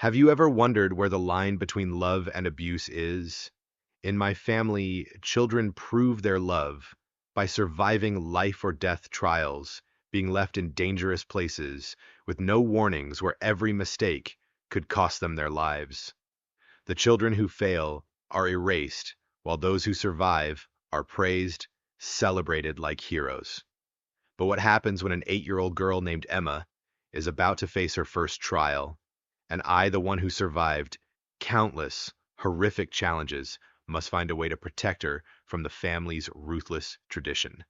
Have you ever wondered where the line between love and abuse is? In my family, children prove their love by surviving life or death trials, being left in dangerous places with no warnings where every mistake could cost them their lives. The children who fail are erased, while those who survive are praised, celebrated like heroes. But what happens when an 8-year-old girl named Emma is about to face her first trial, and I, the one who survived countless horrific challenges, must find a way to protect her from the family's ruthless tradition?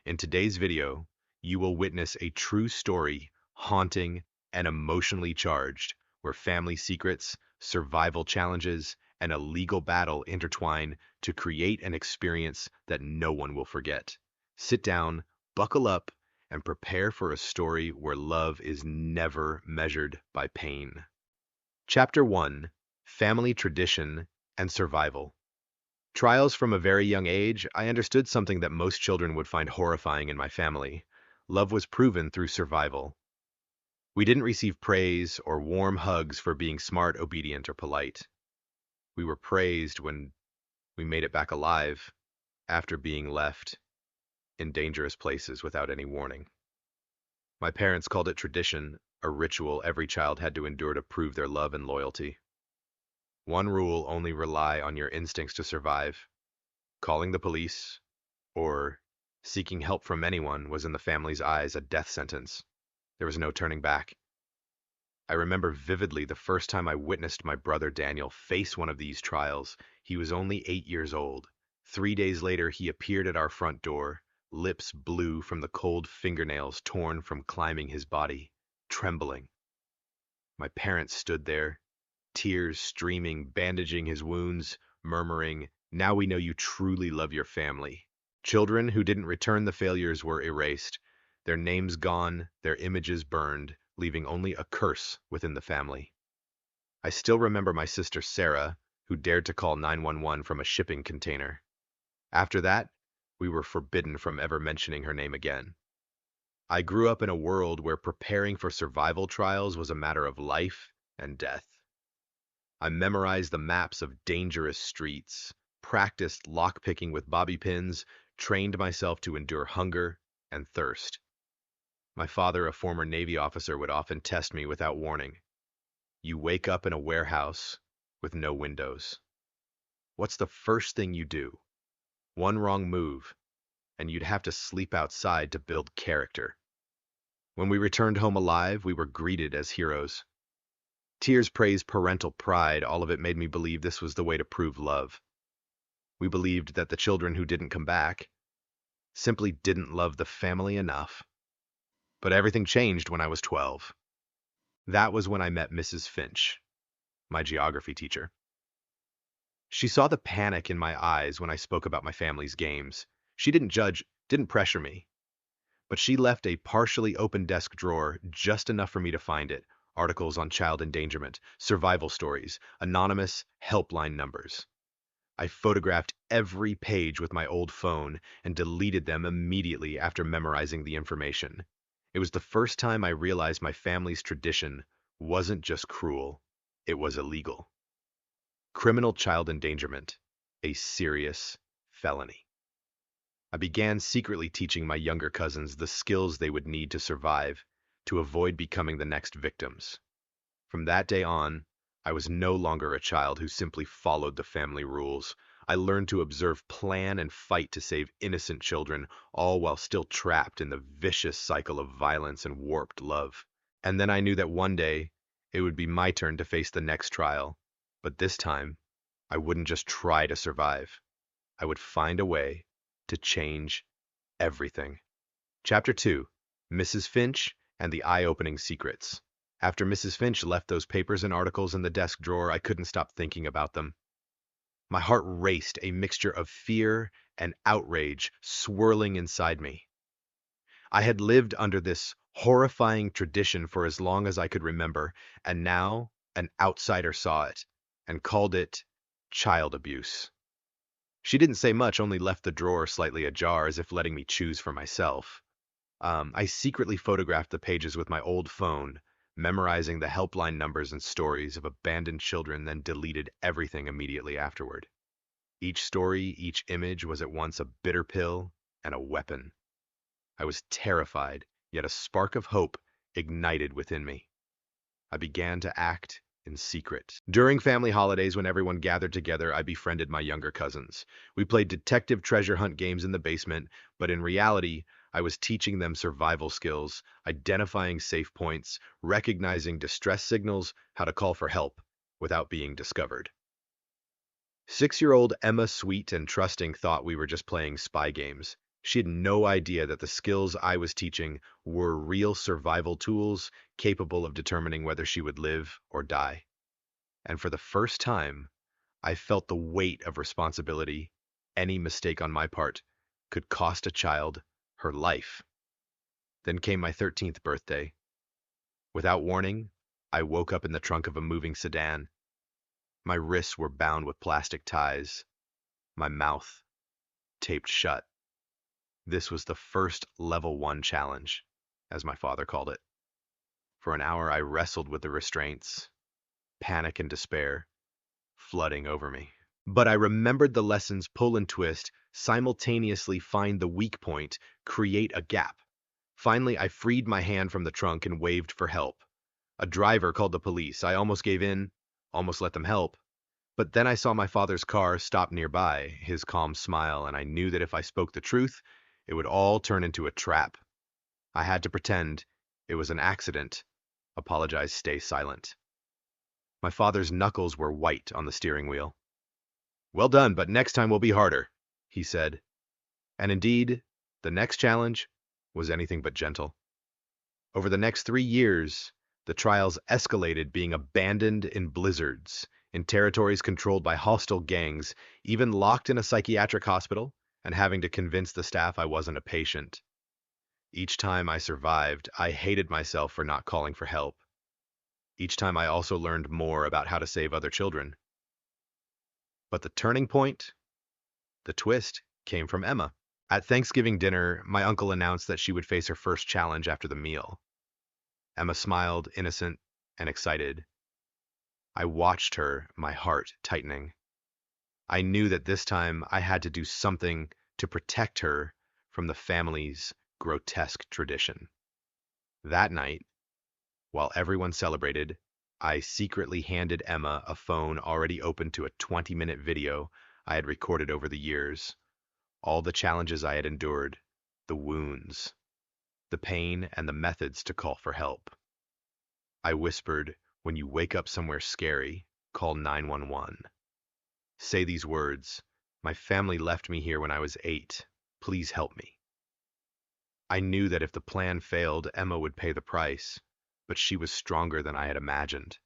In today's video, you will witness a true story, haunting and emotionally charged, where family secrets, survival challenges, and a legal battle intertwine to create an experience that no one will forget. Sit down, buckle up, and prepare for a story where love is never measured by pain. Chapter 1: Family Tradition and Survival. Trials. From a very young age, I understood something that most children would find horrifying in my family. Love was proven through survival. We didn't receive praise or warm hugs for being smart, obedient, or polite. We were praised when we made it back alive after being left in dangerous places without any warning. My parents called it tradition, a ritual every child had to endure to prove their love and loyalty. One rule: only rely on your instincts to survive. Calling the police or seeking help from anyone was in the family's eyes a death sentence. There was no turning back. I remember vividly the first time I witnessed my brother Daniel face one of these trials. He was only 8 years old. 3 days later, he appeared at our front door, lips blue from the cold fingernails torn from climbing his body, trembling. My parents stood there, tears streaming, bandaging his wounds, murmuring, "Now we know you truly love your family." Children who didn't return the failures were erased, their names gone, their images burned, leaving only a curse within the family. I still remember my sister Sarah, who dared to call 911 from a shipping container. After that, we were forbidden from ever mentioning her name again. I grew up in a world where preparing for survival trials was a matter of life and death. I memorized the maps of dangerous streets, practiced lockpicking with bobby pins, trained myself to endure hunger and thirst. My father, a former Navy officer, would often test me without warning. You wake up in a warehouse with no windows. What's the first thing you do? One wrong move, and you'd have to sleep outside to build character. When we returned home alive, we were greeted as heroes. Tears, praise, parental pride, all of it made me believe this was the way to prove love. We believed that the children who didn't come back simply didn't love the family enough. But everything changed when I was 12. That was when I met Mrs. Finch, my geography teacher. She saw the panic in my eyes when I spoke about my family's games. She didn't judge, didn't pressure me, but she left a partially open desk drawer, just enough for me to find it: articles on child endangerment, survival stories, anonymous helpline numbers. I photographed every page with my old phone and deleted them immediately after memorizing the information. It was the first time I realized my family's tradition wasn't just cruel, it was illegal. Criminal child endangerment, a serious felony. I began secretly teaching my younger cousins the skills they would need to survive, to avoid becoming the next victims. From that day on, I was no longer a child who simply followed the family rules. I learned to observe, plan, and fight to save innocent children, all while still trapped in the vicious cycle of violence and warped love. And then I knew that one day it would be my turn to face the next trial. But this time, I wouldn't just try to survive. I would find a way to change everything. Chapter 2: Mrs. Finch and the Eye-Opening Secrets. After Mrs. Finch left those papers and articles in the desk drawer, I couldn't stop thinking about them. My heart raced, a mixture of fear and outrage swirling inside me. I had lived under this horrifying tradition for as long as I could remember, and now an outsider saw it and called it child abuse. She didn't say much, only left the drawer slightly ajar, as if letting me choose for myself. I secretly photographed the pages with my old phone, memorizing the helpline numbers and stories of abandoned children, then deleted everything immediately afterward. Each story, each image was at once a bitter pill and a weapon. I was terrified, yet a spark of hope ignited within me. I began to act in secret. During family holidays, when everyone gathered together, I befriended my younger cousins. We played detective treasure hunt games in the basement, but in reality, I was teaching them survival skills, identifying safe points, recognizing distress signals, how to call for help without being discovered. 6-year-old Emma, sweet and trusting, thought we were just playing spy games. She had no idea that the skills I was teaching were real survival tools capable of determining whether she would live or die. And for the first time, I felt the weight of responsibility. Any mistake on my part could cost a child her life. Then came my 13th birthday. Without warning, I woke up in the trunk of a moving sedan. My wrists were bound with plastic ties, my mouth taped shut. This was the first level 1 challenge, as my father called it. For an hour, I wrestled with the restraints, panic and despair flooding over me. But I remembered the lessons: pull and twist, simultaneously find the weak point, create a gap. Finally, I freed my hand from the trunk and waved for help. A driver called the police. I almost gave in, almost let them help. But then I saw my father's car stop nearby, his calm smile, and I knew that if I spoke the truth, it would all turn into a trap. I had to pretend it was an accident, apologize, stay silent. My father's knuckles were white on the steering wheel. "Well done, but next time will be harder," he said. And indeed, the next challenge was anything but gentle. Over the next 3 years, the trials escalated, being abandoned in blizzards, in territories controlled by hostile gangs, even locked in a psychiatric hospital, and having to convince the staff I wasn't a patient. Each time I survived, I hated myself for not calling for help. Each time I also learned more about how to save other children. But the turning point, the twist, came from Emma. At Thanksgiving dinner, my uncle announced that she would face her first challenge after the meal. Emma smiled, innocent and excited. I watched her, my heart tightening. I knew that this time I had to do something to protect her from the family's grotesque tradition. That night, while everyone celebrated, I secretly handed Emma a phone already open to a 20-minute video I had recorded over the years. All the challenges I had endured, the wounds, the pain, and the methods to call for help. I whispered, "When you wake up somewhere scary, call 911. Say these words: my family left me here when I was 8. Please help me." I knew that if the plan failed, Emma would pay the price, but she was stronger than I had imagined.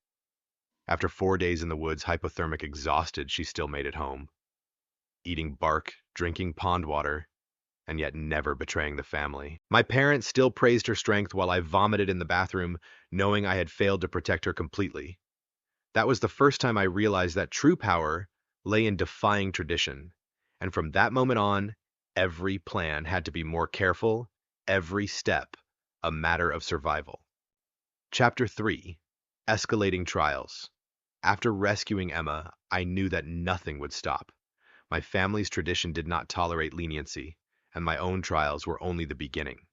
After 4 days in the woods, hypothermic, exhausted, she still made it home, eating bark, drinking pond water, and yet never betraying the family. My parents still praised her strength while I vomited in the bathroom, knowing I had failed to protect her completely. That was the first time I realized that true power lay in defying tradition, and from that moment on, every plan had to be more careful, every step a matter of survival. Chapter 3: Escalating Trials. After rescuing Emma, I knew that nothing would stop. My family's tradition did not tolerate leniency, and my own trials were only the beginning.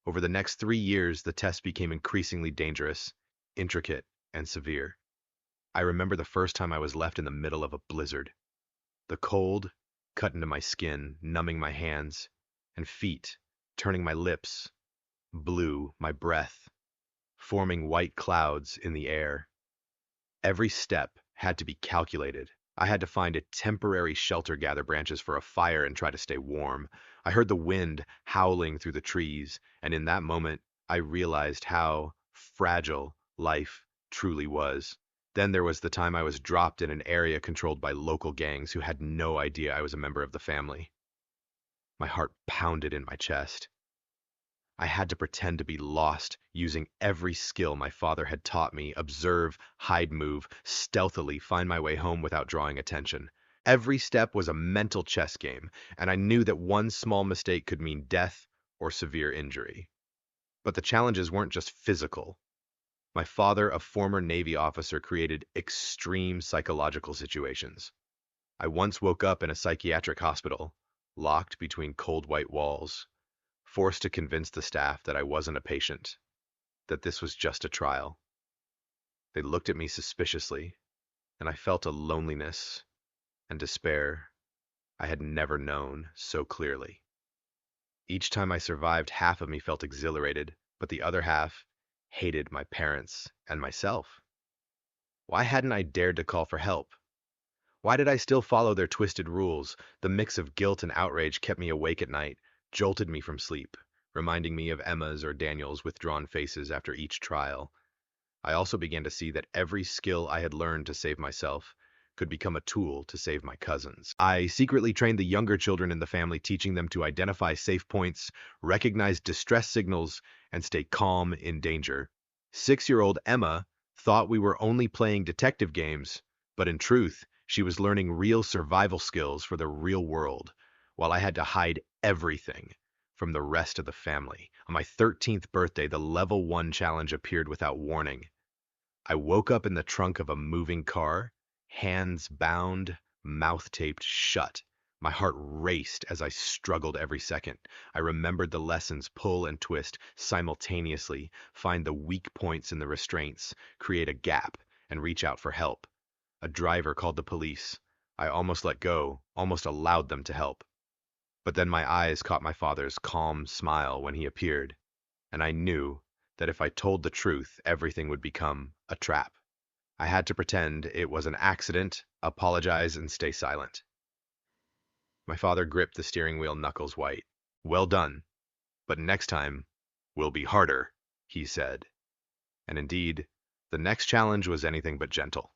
Over the next 3 years, the test became increasingly dangerous, intricate, and severe. I remember the first time I was left in the middle of a blizzard. The cold cut into my skin, numbing my hands and feet, turning my lips blue, my breath forming white clouds in the air. Every step had to be calculated. I had to find a temporary shelter, gather branches for a fire, and try to stay warm. I heard the wind howling through the trees, and in that moment, I realized how fragile life truly was. Then there was the time I was dropped in an area controlled by local gangs who had no idea I was a member of the family. My heart pounded in my chest. I had to pretend to be lost, using every skill my father had taught me: observe, hide, move, stealthily find my way home without drawing attention. Every step was a mental chess game, and I knew that one small mistake could mean death or severe injury. But the challenges weren't just physical. My father, a former Navy officer, created extreme psychological situations. I once woke up in a psychiatric hospital, locked between cold white walls, forced to convince the staff that I wasn't a patient, that this was just a trial. They looked at me suspiciously, and I felt a loneliness and despair I had never known so clearly. Each time I survived, half of me felt exhilarated, but the other half hated my parents and myself. Why hadn't I dared to call for help? Why did I still follow their twisted rules? The mix of guilt and outrage kept me awake at night, jolted me from sleep, reminding me of Emma's or Daniel's withdrawn faces after each trial. I also began to see that every skill I had learned to save myself could become a tool to save my cousins. I secretly trained the younger children in the family, teaching them to identify safe points, recognize distress signals, and stay calm in danger. 6-year-old Emma thought we were only playing detective games, but in truth, she was learning real survival skills for the real world, while I had to hide everything from the rest of the family. On my 13th birthday, the level 1 challenge appeared without warning. I woke up in the trunk of a moving car, hands bound, mouth taped shut. My heart raced as I struggled every second. I remembered the lessons: pull and twist simultaneously, find the weak points in the restraints, create a gap, and reach out for help. A driver called the police. I almost let go, almost allowed them to help. But then my eyes caught my father's calm smile when he appeared, and I knew that if I told the truth, everything would become a trap. I had to pretend it was an accident, apologize, and stay silent. My father gripped the steering wheel, knuckles white. "Well done, but next time will be harder," he said. And indeed, the next challenge was anything but gentle.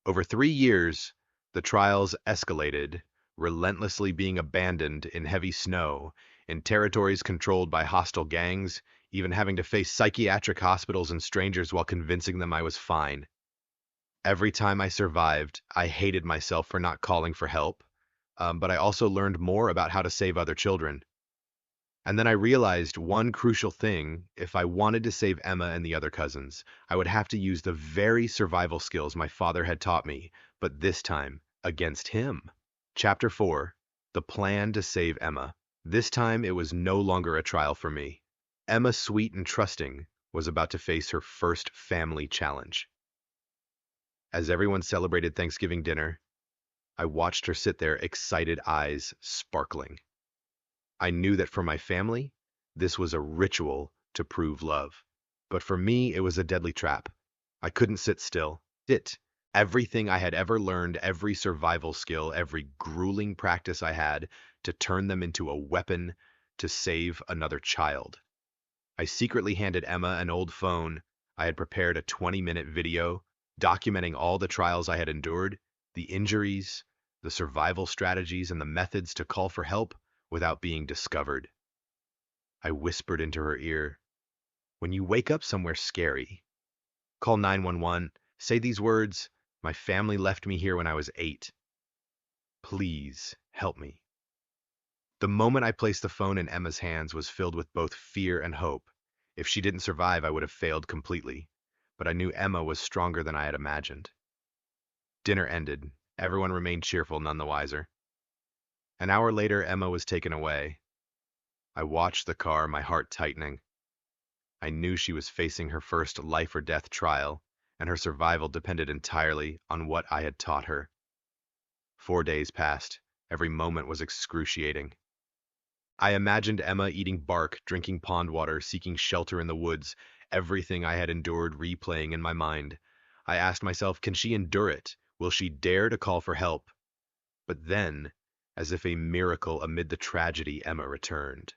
Over 3 years, the trials escalated, relentlessly being abandoned in heavy snow, in territories controlled by hostile gangs, even having to face psychiatric hospitals and strangers while convincing them I was fine. Every time I survived, I hated myself for not calling for help, but I also learned more about how to save other children. And then I realized one crucial thing: if I wanted to save Emma and the other cousins, I would have to use the very survival skills my father had taught me, but this time against him. Chapter 4: The Plan to Save Emma. This time it was no longer a trial for me. Emma, sweet and trusting, was about to face her first family challenge. As everyone celebrated Thanksgiving dinner, I watched her sit there, excited eyes sparkling. I knew that for my family, this was a ritual to prove love. But for me, it was a deadly trap. I couldn't sit still. Everything I had ever learned, every survival skill, every grueling practice I had, to turn them into a weapon to save another child. I secretly handed Emma an old phone. I had prepared a 20-minute video documenting all the trials I had endured, the injuries, the survival strategies, and the methods to call for help without being discovered. I whispered into her ear, "When you wake up somewhere scary, call 911, say these words: 'My family left me here when I was 8. Please help me.'" The moment I placed the phone in Emma's hands was filled with both fear and hope. If she didn't survive, I would have failed completely. But I knew Emma was stronger than I had imagined. Dinner ended. Everyone remained cheerful, none the wiser. An hour later, Emma was taken away. I watched the car, my heart tightening. I knew she was facing her first life or death trial, and her survival depended entirely on what I had taught her. 4 days passed. Every moment was excruciating. I imagined Emma eating bark, drinking pond water, seeking shelter in the woods, everything I had endured replaying in my mind. I asked myself, can she endure it? Will she dare to call for help? But then, as if a miracle amid the tragedy, Emma returned.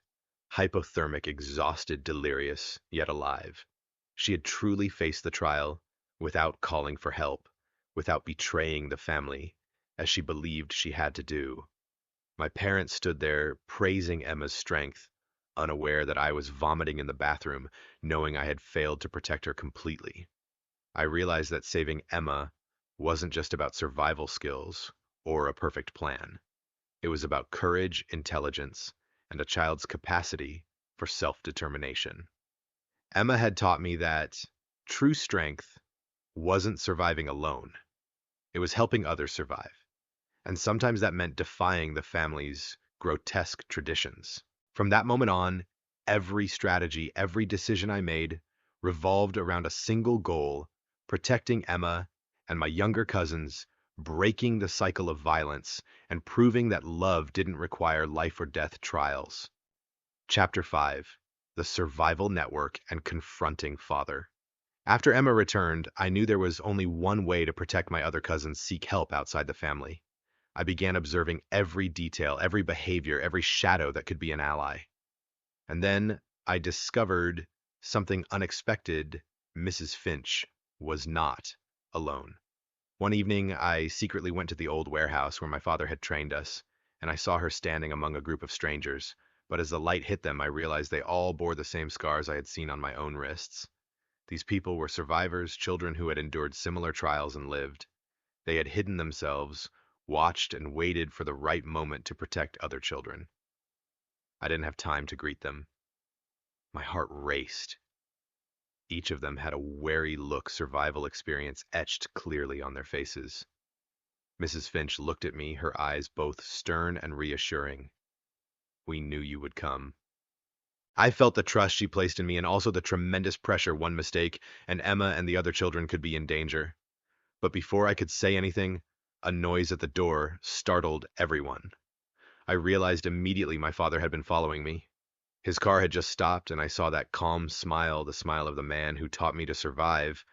Hypothermic, exhausted, delirious, yet alive. She had truly faced the trial without calling for help, without betraying the family, as she believed she had to do. My parents stood there praising Emma's strength, unaware that I was vomiting in the bathroom, knowing I had failed to protect her completely. I realized that saving Emma wasn't just about survival skills or a perfect plan. It was about courage, intelligence, and a child's capacity for self-determination. Emma had taught me that true strength wasn't surviving alone. It was helping others survive. And sometimes that meant defying the family's grotesque traditions. From that moment on, every strategy, every decision I made revolved around a single goal: protecting Emma and my younger cousins, breaking the cycle of violence, and proving that love didn't require life or death trials. Chapter 5: The Survival Network and Confronting Father. After Emma returned, I knew there was only one way to protect my other cousins seek help outside the family. I began observing every detail, every behavior, every shadow that could be an ally. And then I discovered something unexpected. Mrs. Finch was not alone. One evening, I secretly went to the old warehouse where my father had trained us, and I saw her standing among a group of strangers. But as the light hit them, I realized they all bore the same scars I had seen on my own wrists. These people were survivors, children who had endured similar trials and lived. They had hidden themselves, watched, and waited for the right moment to protect other children. I didn't have time to greet them. My heart raced. Each of them had a wary look, survival experience etched clearly on their faces. Mrs. Finch looked at me, her eyes both stern and reassuring. "We knew you would come." I felt the trust she placed in me and also the tremendous pressure. One mistake, and Emma and the other children could be in danger. But before I could say anything, a noise at the door startled everyone. I realized immediately my father had been following me. His car had just stopped, and I saw that calm smile, the smile of the man who taught me to survive,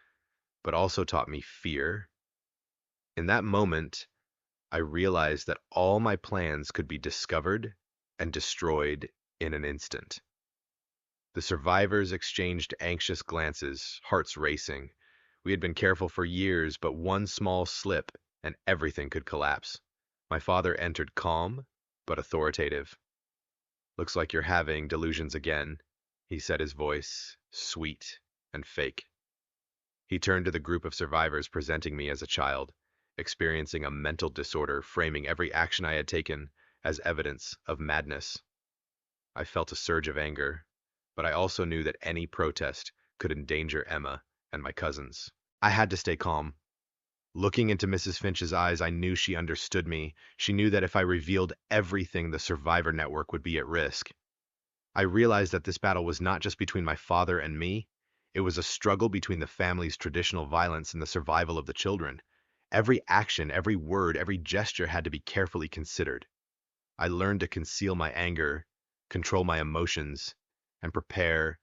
but also taught me fear. In that moment, I realized that all my plans could be discovered and destroyed in an instant. The survivors exchanged anxious glances, hearts racing. We had been careful for years, but one small slip and everything could collapse. My father entered calm, but authoritative. "Looks like you're having delusions again," he said, his voice sweet and fake. He turned to the group of survivors, presenting me as a child, experiencing a mental disorder, framing every action I had taken as evidence of madness. I felt a surge of anger, but I also knew that any protest could endanger Emma and my cousins. I had to stay calm. Looking into Mrs. Finch's eyes, I knew she understood me. She knew that if I revealed everything, the survivor network would be at risk. I realized that this battle was not just between my father and me. It was a struggle between the family's traditional violence and the survival of the children. Every action, every word, every gesture had to be carefully considered. I learned to conceal my anger, control my emotions, and prepare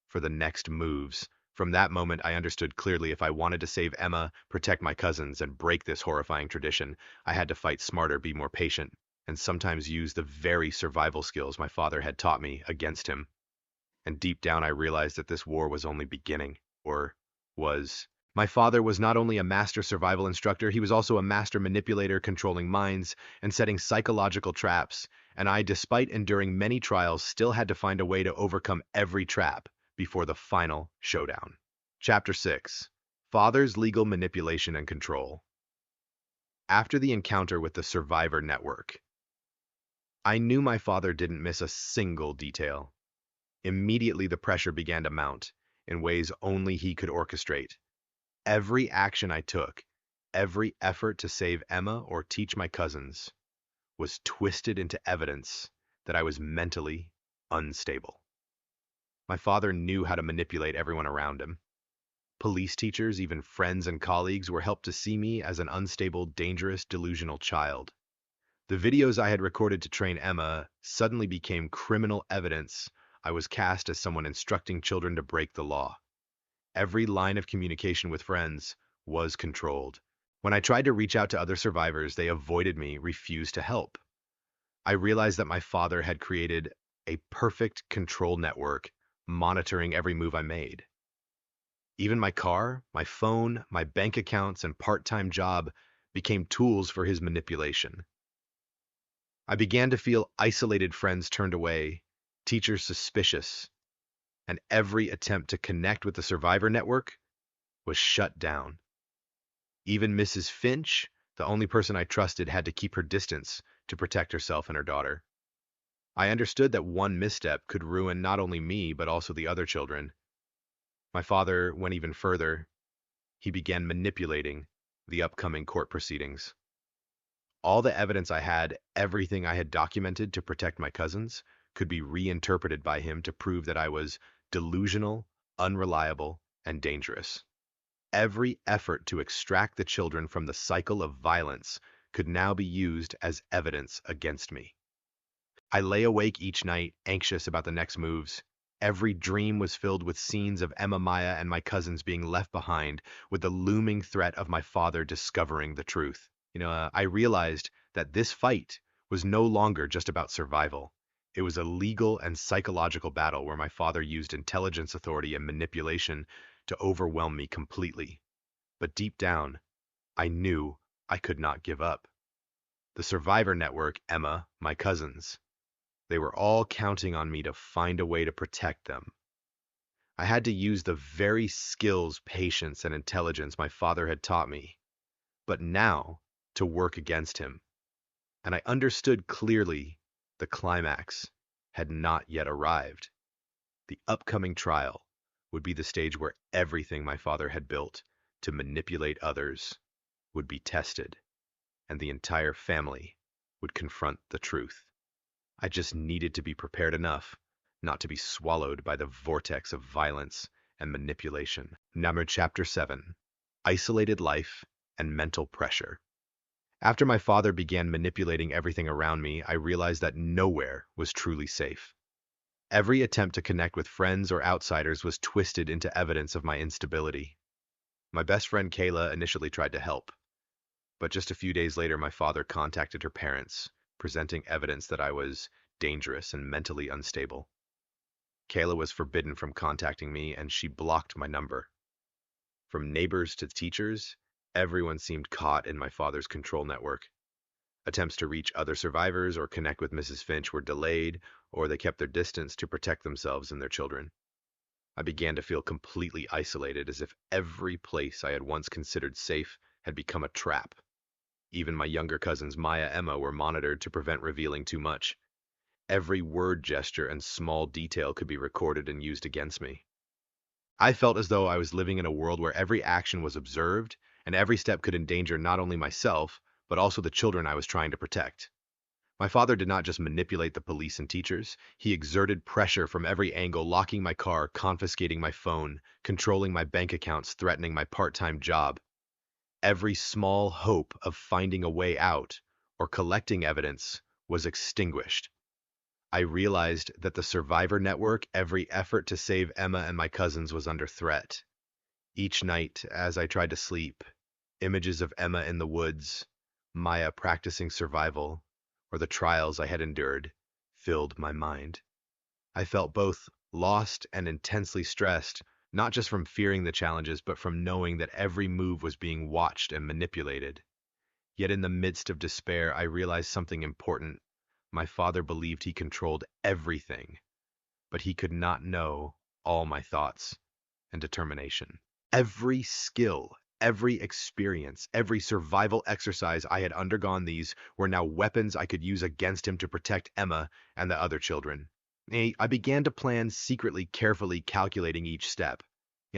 for the next moves. From that moment, I understood clearly: if I wanted to save Emma, protect my cousins, and break this horrifying tradition, I had to fight smarter, be more patient, and sometimes use the very survival skills my father had taught me against him. And deep down, I realized that this war was only beginning, or was. My father was not only a master survival instructor, he was also a master manipulator, controlling minds and setting psychological traps. And I, despite enduring many trials, still had to find a way to overcome every trap before the final showdown. Chapter 6: Father's Legal Manipulation and Control. After the encounter with the Survivor Network, I knew my father didn't miss a single detail. Immediately, the pressure began to mount in ways only he could orchestrate. Every action I took, every effort to save Emma or teach my cousins, was twisted into evidence that I was mentally unstable. My father knew how to manipulate everyone around him. Police teachers, even friends and colleagues, were helped to see me as an unstable, dangerous, delusional child. The videos I had recorded to train Emma suddenly became criminal evidence. I was cast as someone instructing children to break the law. Every line of communication with friends was controlled. When I tried to reach out to other survivors, they avoided me, refused to help. I realized that my father had created a perfect control network, monitoring every move I made. Even my car, my phone, my bank accounts, and part-time job became tools for his manipulation. I began to feel isolated, friends turned away, teachers suspicious, and every attempt to connect with the survivor network was shut down. Even Mrs. Finch, the only person I trusted, had to keep her distance to protect herself and her daughter. I understood that one misstep could ruin not only me, but also the other children. My father went even further. He began manipulating the upcoming court proceedings. All the evidence I had, everything I had documented to protect my cousins, could be reinterpreted by him to prove that I was delusional, unreliable, and dangerous. Every effort to extract the children from the cycle of violence could now be used as evidence against me. I lay awake each night, anxious about the next moves. Every dream was filled with scenes of Emma, Maya, and my cousins being left behind, with the looming threat of my father discovering the truth. I realized that this fight was no longer just about survival. It was a legal and psychological battle where my father used intelligence, authority, and manipulation to overwhelm me completely. But deep down, I knew I could not give up. The survivor network, Emma, my cousins, they were all counting on me to find a way to protect them. I had to use the very skills, patience, and intelligence my father had taught me, but now to work against him. And I understood clearly the climax had not yet arrived. The upcoming trial would be the stage where everything my father had built to manipulate others would be tested, and the entire family would confront the truth. I just needed to be prepared enough not to be swallowed by the vortex of violence and manipulation. Number Chapter 7: Isolated Life and Mental Pressure. After my father began manipulating everything around me, I realized that nowhere was truly safe. Every attempt to connect with friends or outsiders was twisted into evidence of my instability. My best friend Kayla initially tried to help, but just a few days later my father contacted her parents, presenting evidence that I was dangerous and mentally unstable. Kayla was forbidden from contacting me, and she blocked my number. From neighbors to teachers, everyone seemed caught in my father's control network. Attempts to reach other survivors or connect with Mrs. Finch were delayed, or they kept their distance to protect themselves and their children. I began to feel completely isolated, as if every place I had once considered safe had become a trap. Even my younger cousins Maya and Emma were monitored to prevent revealing too much. Every word, gesture, and small detail could be recorded and used against me. I felt as though I was living in a world where every action was observed, and every step could endanger not only myself, but also the children I was trying to protect. My father did not just manipulate the police and teachers, he exerted pressure from every angle, locking my car, confiscating my phone, controlling my bank accounts, threatening my part-time job. Every small hope of finding a way out or collecting evidence was extinguished. I realized that the survivor network, every effort to save Emma and my cousins, was under threat. Each night, as I tried to sleep, images of Emma in the woods, Maya practicing survival, or the trials I had endured filled my mind. I felt both lost and intensely stressed, not just from fearing the challenges, but from knowing that every move was being watched and manipulated. Yet in the midst of despair, I realized something important. My father believed he controlled everything, but he could not know all my thoughts and determination. Every skill, every experience, every survival exercise I had undergone, these were now weapons I could use against him to protect Emma and the other children. I began to plan secretly, carefully calculating each step.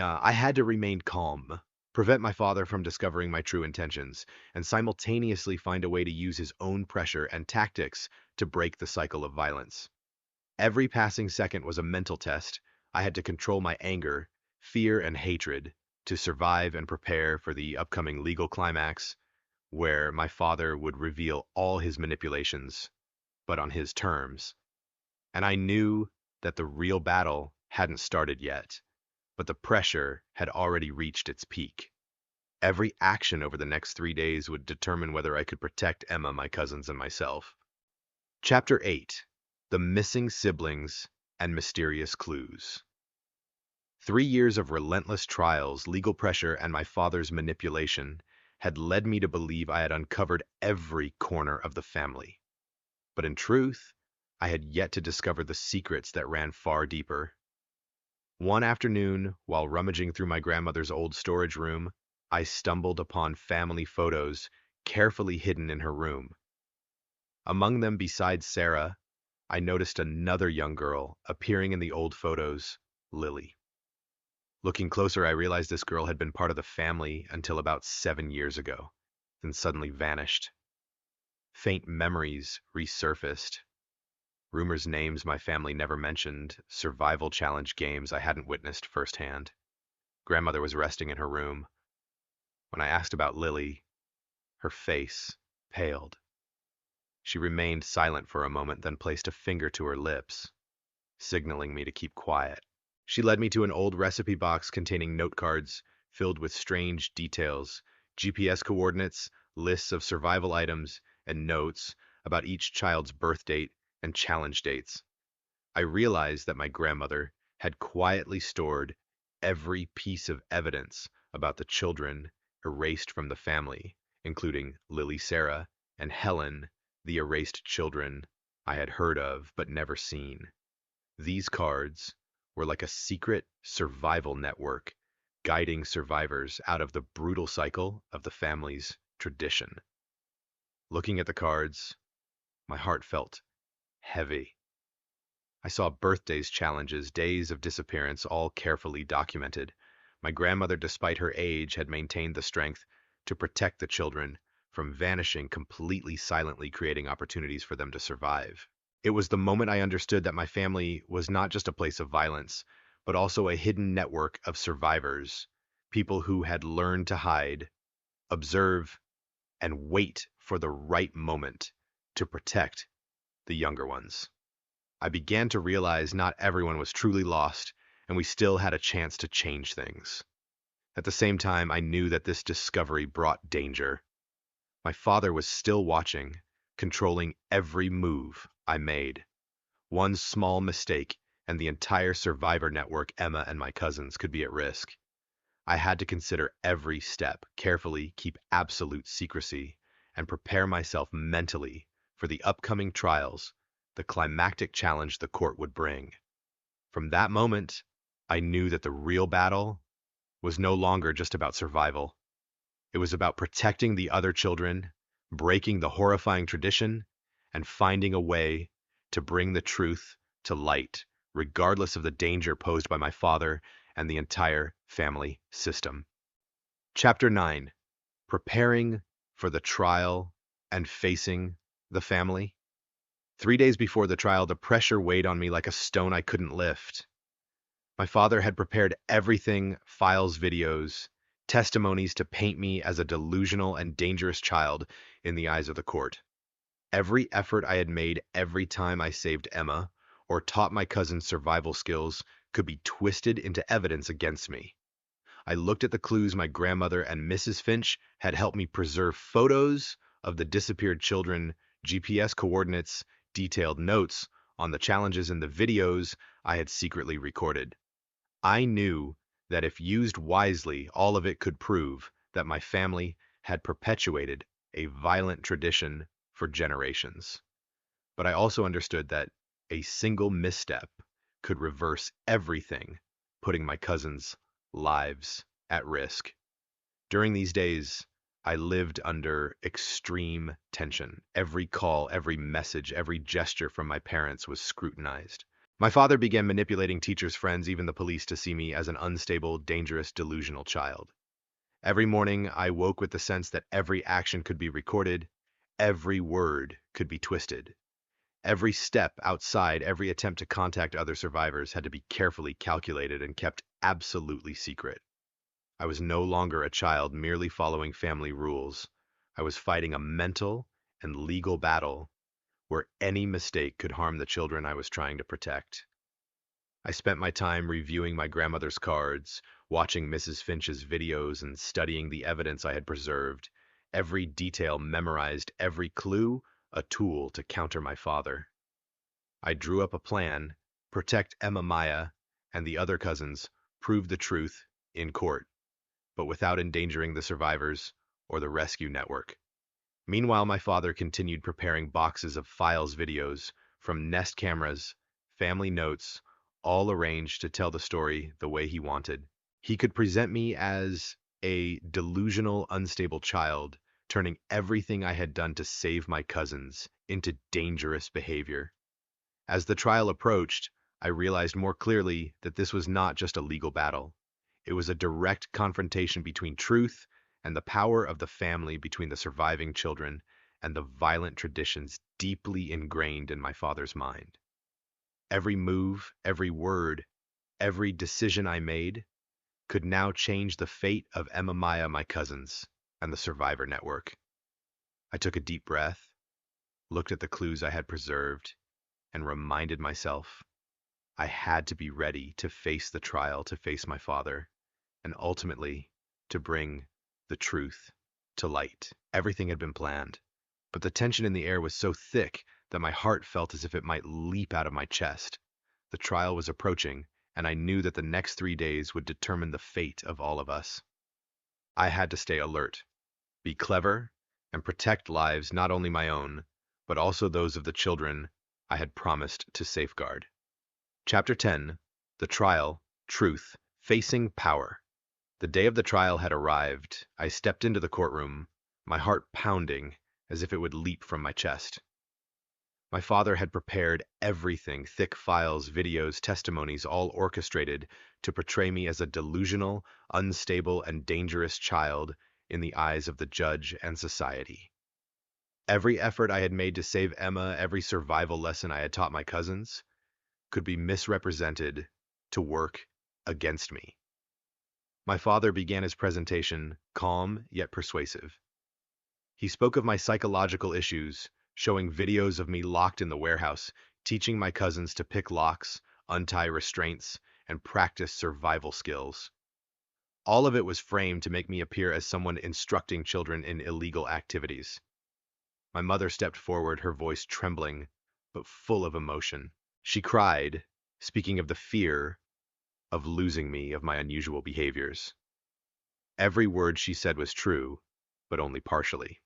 I had to remain calm, prevent my father from discovering my true intentions, and simultaneously find a way to use his own pressure and tactics to break the cycle of violence. Every passing second was a mental test. I had to control my anger, fear, and hatred to survive and prepare for the upcoming legal climax, where my father would reveal all his manipulations, but on his terms. And I knew that the real battle hadn't started yet, but the pressure had already reached its peak. Every action over the next 3 days would determine whether I could protect Emma, my cousins, and myself. Chapter 8: The Missing Siblings and Mysterious Clues. 3 years of relentless trials, legal pressure, and my father's manipulation had led me to believe I had uncovered every corner of the family. But in truth, I had yet to discover the secrets that ran far deeper. One afternoon, while rummaging through my grandmother's old storage room, I stumbled upon family photos carefully hidden in her room. Among them, besides Sarah, I noticed another young girl appearing in the old photos, Lily. Looking closer, I realized this girl had been part of the family until about 7 years ago, then suddenly vanished. Faint memories resurfaced. Rumors, names my family never mentioned, survival challenge games I hadn't witnessed firsthand. Grandmother was resting in her room. When I asked about Lily, her face paled. She remained silent for a moment, then placed a finger to her lips, signaling me to keep quiet. She led me to an old recipe box containing note cards filled with strange details, GPS coordinates, lists of survival items, and notes about each child's birth date and challenge dates. I realized that my grandmother had quietly stored every piece of evidence about the children erased from the family, including Lily Sarah and Helen, the erased children I had heard of but never seen. These cards were like a secret survival network, guiding survivors out of the brutal cycle of the family's tradition. Looking at the cards, my heart felt heavy. I saw birthdays, challenges, days of disappearance, all carefully documented. My grandmother, despite her age, had maintained the strength to protect the children from vanishing completely silently, creating opportunities for them to survive. It was the moment I understood that my family was not just a place of violence, but also a hidden network of survivors, people who had learned to hide, observe, and wait for the right moment to protect the younger ones. I began to realize not everyone was truly lost, and we still had a chance to change things. At the same time, I knew that this discovery brought danger. My father was still watching, controlling every move I made. One small mistake, and the entire survivor network, Emma and my cousins, could be at risk. I had to consider every step, carefully keep absolute secrecy, and prepare myself mentally for the upcoming trials, the climactic challenge the court would bring. From that moment, I knew that the real battle was no longer just about survival. It was about protecting the other children, breaking the horrifying tradition, and finding a way to bring the truth to light, regardless of the danger posed by my father and the entire family system. Chapter 9: Preparing for the Trial and Facing the Family. 3 days before the trial, the pressure weighed on me like a stone I couldn't lift. My father had prepared everything: files, videos, testimonies to paint me as a delusional and dangerous child in the eyes of the court. Every effort I had made, every time I saved Emma or taught my cousins survival skills, could be twisted into evidence against me. I looked at the clues my grandmother and Mrs. Finch had helped me preserve: photos of the disappeared children, GPS coordinates, detailed notes on the challenges, and the videos I had secretly recorded. I knew that if used wisely, all of it could prove that my family had perpetuated a violent tradition for generations. But I also understood that a single misstep could reverse everything, putting my cousins' lives at risk. During these days, I lived under extreme tension. Every call, every message, every gesture from my parents was scrutinized. My father began manipulating teachers, friends, even the police, to see me as an unstable, dangerous, delusional child. Every morning, I woke with the sense that every action could be recorded, every word could be twisted. Every step outside, every attempt to contact other survivors had to be carefully calculated and kept absolutely secret. I was no longer a child merely following family rules. I was fighting a mental and legal battle where any mistake could harm the children I was trying to protect. I spent my time reviewing my grandmother's cards, watching Mrs. Finch's videos, and studying the evidence I had preserved. Every detail memorized, every clue a tool to counter my father. I drew up a plan: protect Emma, Maya, and the other cousins, prove the truth in court, but without endangering the survivors or the rescue network. Meanwhile, my father continued preparing boxes of files, videos from Nest cameras, family notes, all arranged to tell the story the way he wanted. He could present me as a delusional, unstable child, turning everything I had done to save my cousins into dangerous behavior. As the trial approached, I realized more clearly that this was not just a legal battle. It was a direct confrontation between truth and the power of the family, between the surviving children and the violent traditions deeply ingrained in my father's mind. Every move, every word, every decision I made could now change the fate of Emma, Maya, my cousins, and the survivor network. I took a deep breath, looked at the clues I had preserved, and reminded myself I had to be ready to face the trial, to face my father, and ultimately to bring the truth to light. Everything had been planned, but the tension in the air was so thick that my heart felt as if it might leap out of my chest. The trial was approaching, and I knew that the next 3 days would determine the fate of all of us. I had to stay alert, be clever, and protect lives not only my own, but also those of the children I had promised to safeguard. Chapter 10: The Trial, Truth, Facing Power. The day of the trial had arrived. I stepped into the courtroom, my heart pounding as if it would leap from my chest. My father had prepared everything, thick files, videos, testimonies, all orchestrated to portray me as a delusional, unstable, and dangerous child in the eyes of the judge and society. Every effort I had made to save Emma, every survival lesson I had taught my cousins, could be misrepresented to work against me. My father began his presentation, calm yet persuasive. He spoke of my psychological issues, showing videos of me locked in the warehouse, teaching my cousins to pick locks, untie restraints, and practice survival skills. All of it was framed to make me appear as someone instructing children in illegal activities. My mother stepped forward, her voice trembling, but full of emotion. She cried, speaking of the fear of losing me, of my unusual behaviors. Every word she said was true, but only partially.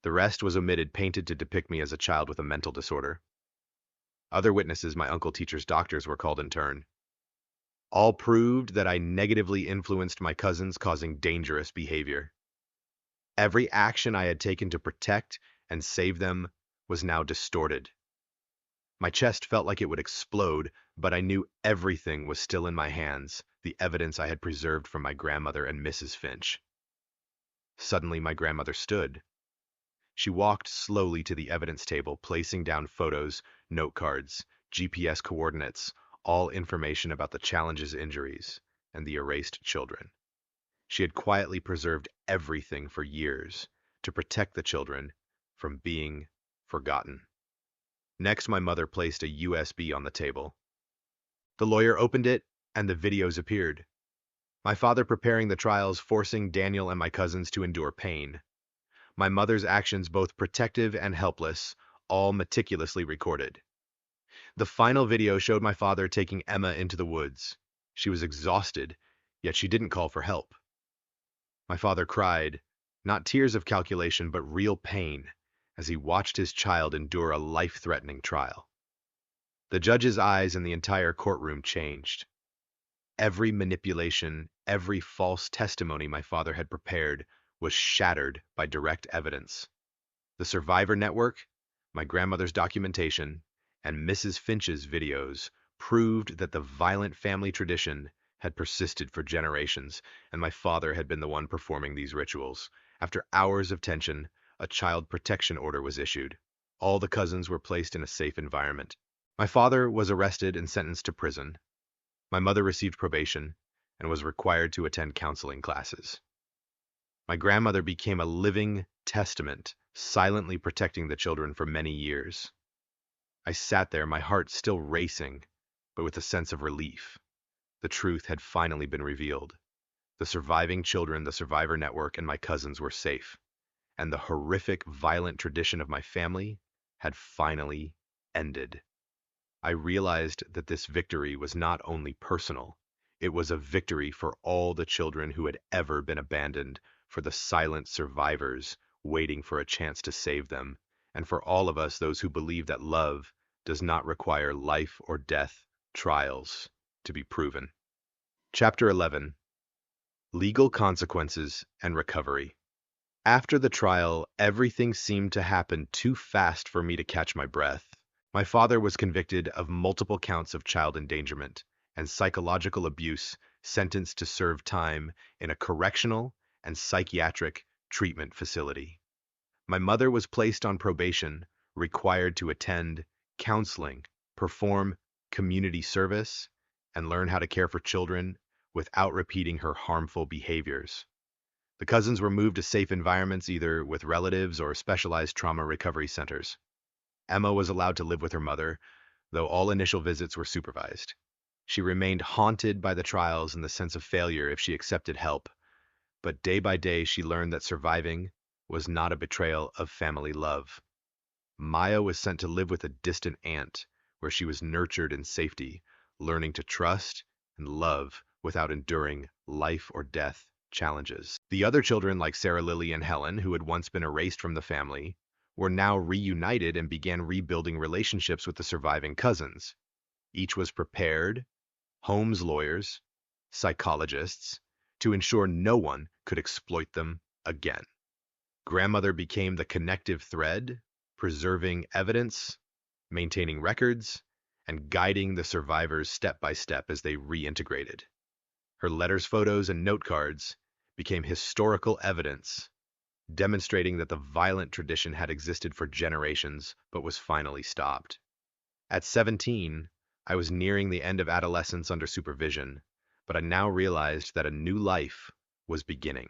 The rest was omitted, painted to depict me as a child with a mental disorder. Other witnesses, my uncle, teachers, doctors, were called in turn. All proved that I negatively influenced my cousins, causing dangerous behavior. Every action I had taken to protect and save them was now distorted. My chest felt like it would explode, but I knew everything was still in my hands, the evidence I had preserved from my grandmother and Mrs. Finch. Suddenly, my grandmother stood. She walked slowly to the evidence table, placing down photos, note cards, GPS coordinates, all information about the challenge's injuries and the erased children. She had quietly preserved everything for years to protect the children from being forgotten. Next, my mother placed a USB on the table. The lawyer opened it, and the videos appeared. My father preparing the trials, forcing Daniel and my cousins to endure pain. My mother's actions, both protective and helpless, all meticulously recorded. The final video showed my father taking Emma into the woods. She was exhausted, yet she didn't call for help. My father cried, not tears of calculation, but real pain, as he watched his child endure a life-threatening trial. The judge's eyes in the entire courtroom changed. Every manipulation, every false testimony my father had prepared was shattered by direct evidence. The survivor network, my grandmother's documentation, and Mrs. Finch's videos proved that the violent family tradition had persisted for generations, and my father had been the one performing these rituals. After hours of tension, a child protection order was issued. All the cousins were placed in a safe environment. My father was arrested and sentenced to prison. My mother received probation and was required to attend counseling classes. My grandmother became a living testament, silently protecting the children for many years. I sat there, my heart still racing, but with a sense of relief. The truth had finally been revealed. The surviving children, the survivor network, and my cousins were safe, and the horrific, violent tradition of my family had finally ended. I realized that this victory was not only personal, it was a victory for all the children who had ever been abandoned, for the silent survivors waiting for a chance to save them, and for all of us, those who believe that love does not require life or death trials to be proven. Chapter 11: Legal Consequences and Recovery. After the trial, everything seemed to happen too fast for me to catch my breath. My father was convicted of multiple counts of child endangerment and psychological abuse sentenced to serve time in a correctional and psychiatric treatment facility. My mother was placed on probation, required to attend counseling, perform community service, and learn how to care for children without repeating her harmful behaviors. The cousins were moved to safe environments, either with relatives or specialized trauma recovery centers. Emma was allowed to live with her mother, though all initial visits were supervised. She remained haunted by the trials and the sense of failure if she accepted help, but day by day she learned that surviving was not a betrayal of family love. Maya was sent to live with a distant aunt, where she was nurtured in safety, learning to trust and love without enduring life or death challenges. The other children, like Sarah Lily and Helen, who had once been erased from the family, were now reunited and began rebuilding relationships with the surviving cousins. Each was prepared, Holmes lawyers, psychologists, to ensure no one could exploit them again. Grandmother became the connective thread, preserving evidence, maintaining records, and guiding the survivors step by step as they reintegrated. Her letters, photos, and note cards became historical evidence, demonstrating that the violent tradition had existed for generations but was finally stopped. At 17, I was nearing the end of adolescence under supervision, but I now realized that a new life was beginning.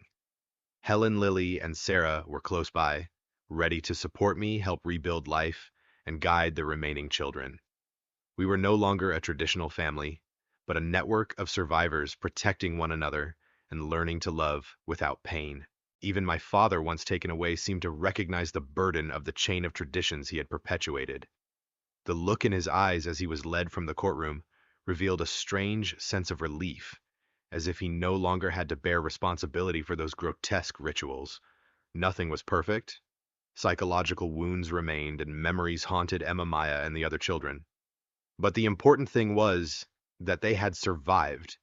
Helen, Lily, and Sarah were close by, ready to support me, help rebuild life, and guide the remaining children. We were no longer a traditional family, but a network of survivors protecting one another and learning to love without pain. Even my father, once taken away, seemed to recognize the burden of the chain of traditions he had perpetuated. The look in his eyes as he was led from the courtroom revealed a strange sense of relief, as if he no longer had to bear responsibility for those grotesque rituals. Nothing was perfect. Psychological wounds remained, and memories haunted Emma, Maya, and the other children. But the important thing was that they had survived,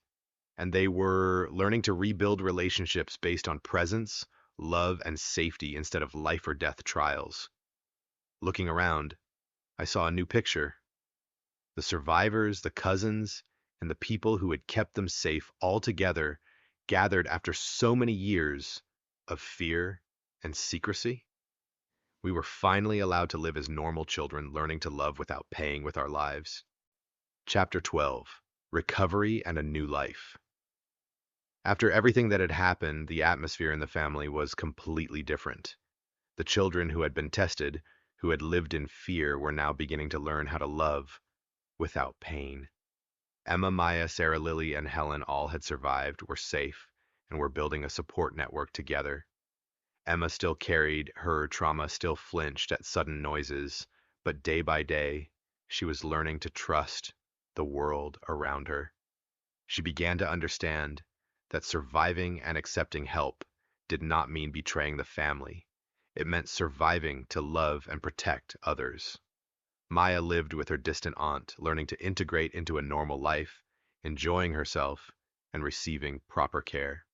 and they were learning to rebuild relationships based on presence, love, and safety instead of life or death trials. Looking around, I saw a new picture. The survivors, the cousins, and the people who had kept them safe all together, gathered after so many years of fear and secrecy. We were finally allowed to live as normal children, learning to love without paying with our lives. Chapter 12: Recovery and a New Life. After everything that had happened, the atmosphere in the family was completely different. The children who had been tested, who had lived in fear, were now beginning to learn how to love without pain. Emma, Maya, Sarah, Lily, and Helen all had survived, were safe, and were building a support network together. Emma still carried her trauma, still flinched at sudden noises, but day by day, she was learning to trust the world around her. She began to understand that surviving and accepting help did not mean betraying the family. It meant surviving to love and protect others. Maya lived with her distant aunt, learning to integrate into a normal life, enjoying herself, and receiving proper care.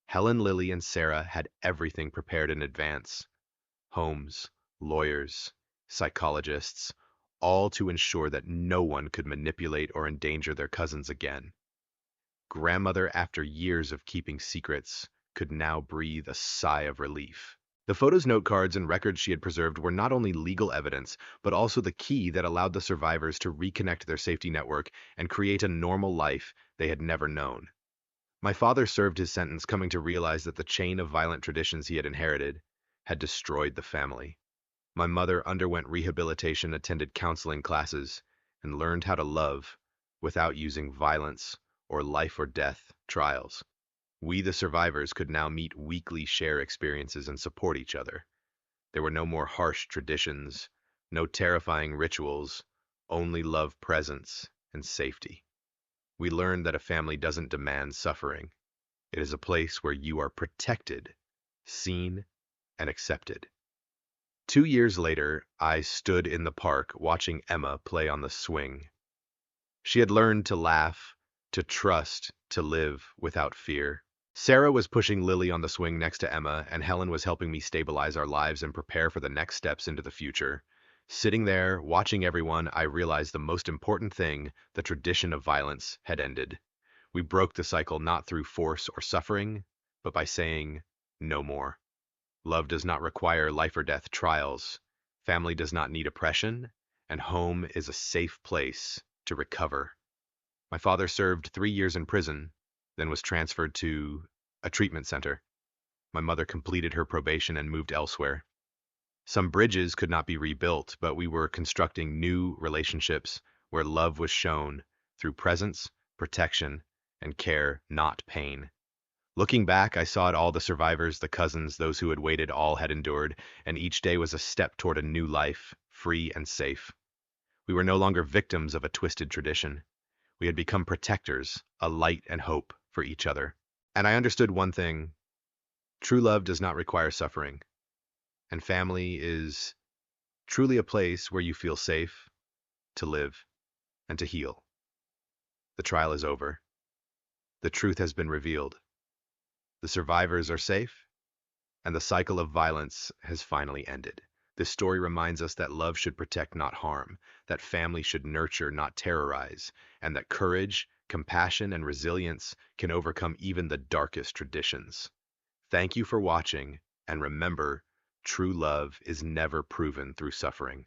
Helen, Lily, and Sarah had everything prepared in advance: homes, lawyers, psychologists, all to ensure that no one could manipulate or endanger their cousins again. Grandmother, after years of keeping secrets, could now breathe a sigh of relief. The photos, note cards, and records she had preserved were not only legal evidence, but also the key that allowed the survivors to reconnect their safety network and create a normal life they had never known. My father served his sentence, coming to realize that the chain of violent traditions he had inherited had destroyed the family. My mother underwent rehabilitation, attended counseling classes, and learned how to love without using violence or life or death trials. We, the survivors, could now meet weekly, share experiences, and support each other. There were no more harsh traditions, no terrifying rituals, only love, presence, and safety. We learned that a family doesn't demand suffering. It is a place where you are protected, seen, and accepted. 2 years later, I stood in the park watching Emma play on the swing. She had learned to laugh, to trust, to live without fear. Sarah was pushing Lily on the swing next to Emma, and Helen was helping me stabilize our lives and prepare for the next steps into the future. Sitting there, watching everyone, I realized the most important thing: the tradition of violence had ended. We broke the cycle not through force or suffering, but by saying, no more. Love does not require life or death trials. Family does not need oppression, and home is a safe place to recover. My father served 3 years in prison, then was transferred to a treatment center. My mother completed her probation and moved elsewhere. Some bridges could not be rebuilt, but we were constructing new relationships where love was shown through presence, protection, and care, not pain. Looking back, I saw it all: the survivors, the cousins, those who had waited, all had endured, and each day was a step toward a new life, free and safe. We were no longer victims of a twisted tradition. We had become protectors, a light and hope for each other. And I understood one thing: true love does not require suffering, and family is truly a place where you feel safe to live and to heal. The trial is over. The truth has been revealed. The survivors are safe, and the cycle of violence has finally ended. This story reminds us that love should protect, not harm, that family should nurture, not terrorize, and that courage, compassion, and resilience can overcome even the darkest traditions. Thank you for watching, and remember, true love is never proven through suffering.